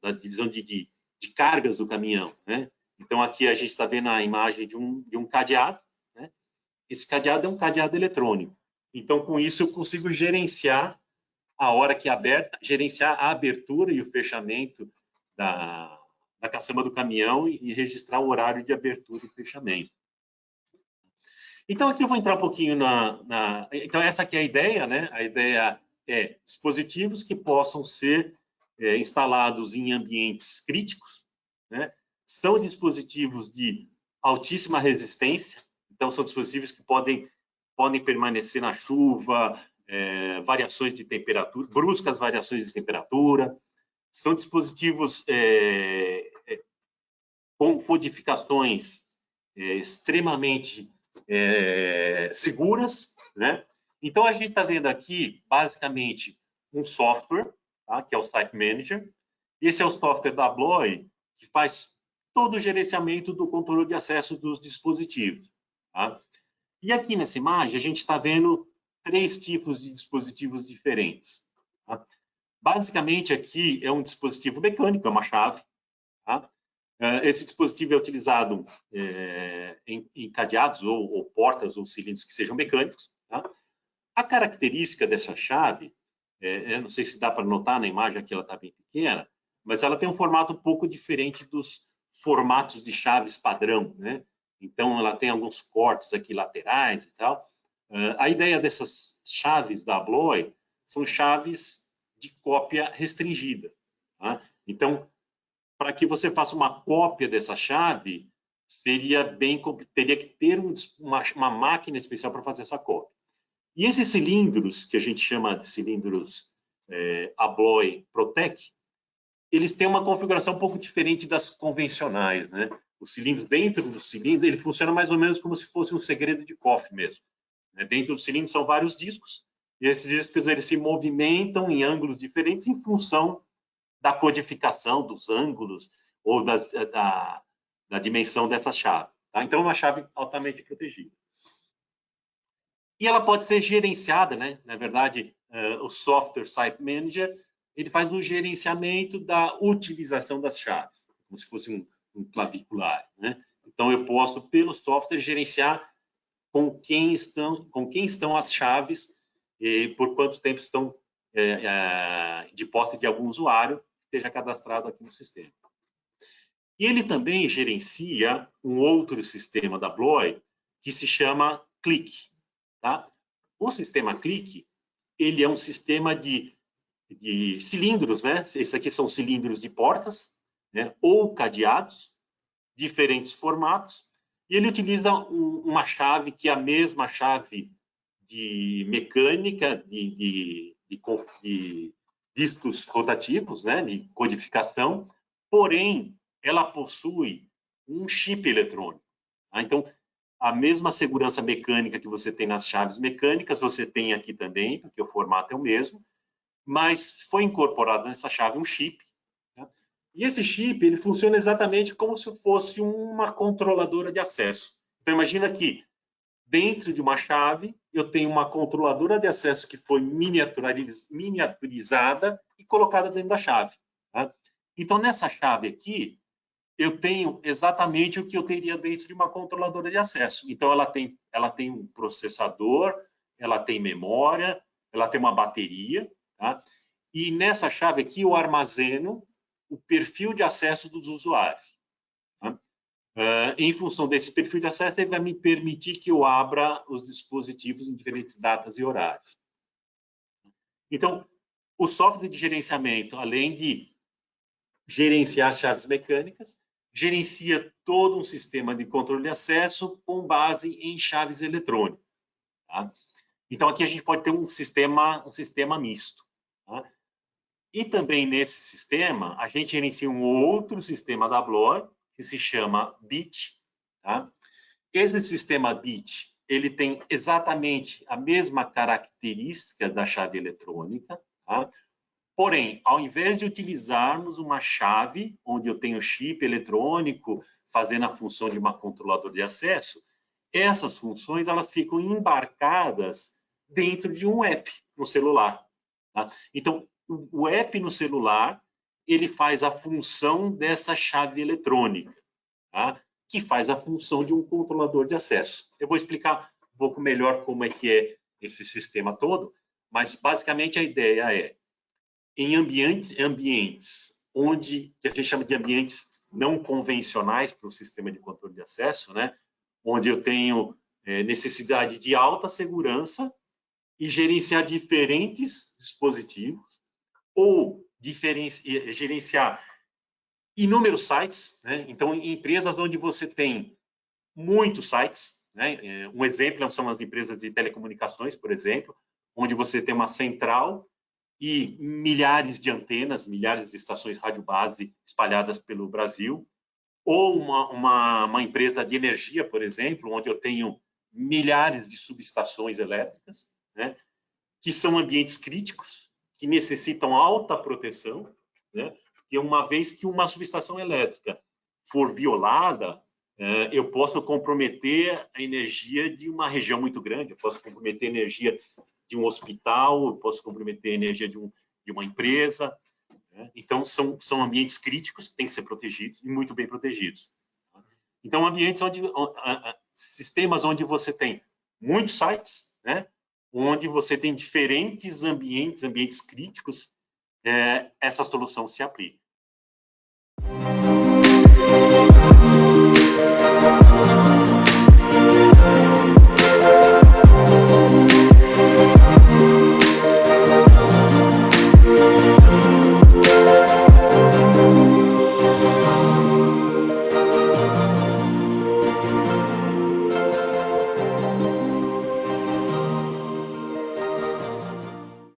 da divisão de cargas do caminhão, né? Então, aqui a gente está vendo a imagem de um cadeado, né? Esse cadeado é um cadeado eletrônico. Então, com isso, eu consigo gerenciar a hora que é aberta, gerenciar a abertura e o fechamento da caçamba do caminhão e registrar o horário de abertura e fechamento. Então, aqui eu vou entrar um pouquinho Então, essa aqui é a ideia, né? A ideia é dispositivos que possam ser instalados em ambientes críticos, né? São dispositivos de altíssima resistência, então são dispositivos que podem permanecer na chuva, variações de temperatura, bruscas variações de temperatura, são dispositivos com codificações extremamente seguras, né? Então, a gente está vendo aqui, basicamente, um software, tá? Que é o Site Manager. Esse é o software da Abloy, que faz todo o gerenciamento do controle de acesso dos dispositivos, tá? E aqui nessa imagem, a gente está vendo 3 tipos de dispositivos diferentes, tá? Basicamente, aqui é um dispositivo mecânico, é uma chave, tá? Esse dispositivo é utilizado em cadeados ou portas ou cilindros que sejam mecânicos, tá? A característica dessa chave, eu não sei se dá para notar na imagem, aqui ela está bem pequena, mas ela tem um formato um pouco diferente dos formatos de chaves padrão, né? Então, ela tem alguns cortes aqui laterais e tal. A ideia dessas chaves da Abloy são chaves de cópia restringida, tá? Então, para que você faça uma cópia dessa chave, teria que ter uma máquina especial para fazer essa cópia. E esses cilindros, que a gente chama de cilindros Abloy Protec, eles têm uma configuração um pouco diferente das convencionais, né? O cilindro, dentro do cilindro, ele funciona mais ou menos como se fosse um segredo de cofre mesmo, né? Dentro do cilindro são vários discos, e esses discos eles se movimentam em ângulos diferentes em função da codificação dos ângulos ou da dimensão dessa chave, tá? Então, é uma chave altamente protegida. E ela pode ser gerenciada, né? Na verdade, o software Site Manager, ele faz o gerenciamento da utilização das chaves, como se fosse um clavicular, né? Então, eu posso, pelo software, gerenciar com quem estão as chaves e por quanto tempo estão de posse de algum usuário que esteja cadastrado aqui no sistema. E ele também gerencia um outro sistema da Abloy que se chama Click, tá? O sistema Click, ele é um sistema de cilindros, né? Esses aqui são cilindros de portas, né? Ou cadeados, diferentes formatos, e ele utiliza uma chave que é a mesma chave de mecânica, de discos rotativos, né? De codificação, porém, ela possui um chip eletrônico, tá? Então, a mesma segurança mecânica que você tem nas chaves mecânicas, você tem aqui também, porque o formato é o mesmo, mas foi incorporado nessa chave um chip, né? E esse chip, ele funciona exatamente como se fosse uma controladora de acesso. Então, imagina que dentro de uma chave, eu tenho uma controladora de acesso que foi miniaturizada e colocada dentro da chave, tá? Então, nessa chave aqui, eu tenho exatamente o que eu teria dentro de uma controladora de acesso. Então, ela tem um processador, ela tem memória, ela tem uma bateria, tá? E nessa chave aqui eu armazeno o perfil de acesso dos usuários, tá? Em função desse perfil de acesso, ele vai me permitir que eu abra os dispositivos em diferentes datas e horários. Então, o software de gerenciamento, além de gerenciar as chaves mecânicas, gerencia todo um sistema de controle de acesso com base em chaves eletrônicas, tá? Então, aqui a gente pode ter um sistema misto, tá? E também nesse sistema, a gente gerencia um outro sistema da Abloy, que se chama BIT, tá? Esse sistema BIT, ele tem exatamente a mesma característica da chave eletrônica, tá? Porém, ao invés de utilizarmos uma chave, onde eu tenho chip eletrônico fazendo a função de uma controladora de acesso, essas funções elas ficam embarcadas dentro de um app no celular, tá? Então, o app no celular, ele faz a função dessa chave eletrônica, tá? Que faz a função de um controlador de acesso. Eu vou explicar um pouco melhor como é que é esse sistema todo, mas basicamente a ideia é, em ambientes onde, que a gente chama de ambientes não convencionais para o sistema de controle de acesso, né? Onde eu tenho necessidade de alta segurança e gerenciar diferentes dispositivos, ou gerenciar inúmeros sites, né? Então, em empresas onde você tem muitos sites, né? Um exemplo são as empresas de telecomunicações, por exemplo, onde você tem uma central e milhares de antenas, milhares de estações rádio base espalhadas pelo Brasil, ou uma empresa de energia, por exemplo, onde eu tenho milhares de subestações elétricas, né? Que são ambientes críticos, que necessitam alta proteção, né? E uma vez que uma subestação elétrica for violada, eu posso comprometer a energia de uma região muito grande, eu posso comprometer a energia de um hospital, eu posso comprometer a energia de uma empresa, né? Então, são ambientes críticos que têm que ser protegidos e muito bem protegidos. Então, ambientes sistemas onde você tem muitos sites, né? Onde você tem diferentes ambientes críticos, essa solução se aplica.